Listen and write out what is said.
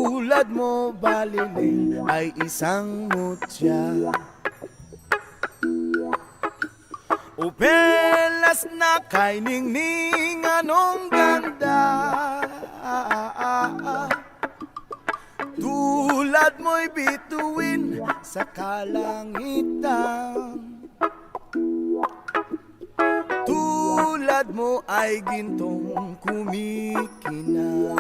Tulad mo baliling ay isang mutya. O pelas na kay ningning anong ganda. Tulad mo'y bituin sa kalangitan. Tulad mo ay gintong kumikinang.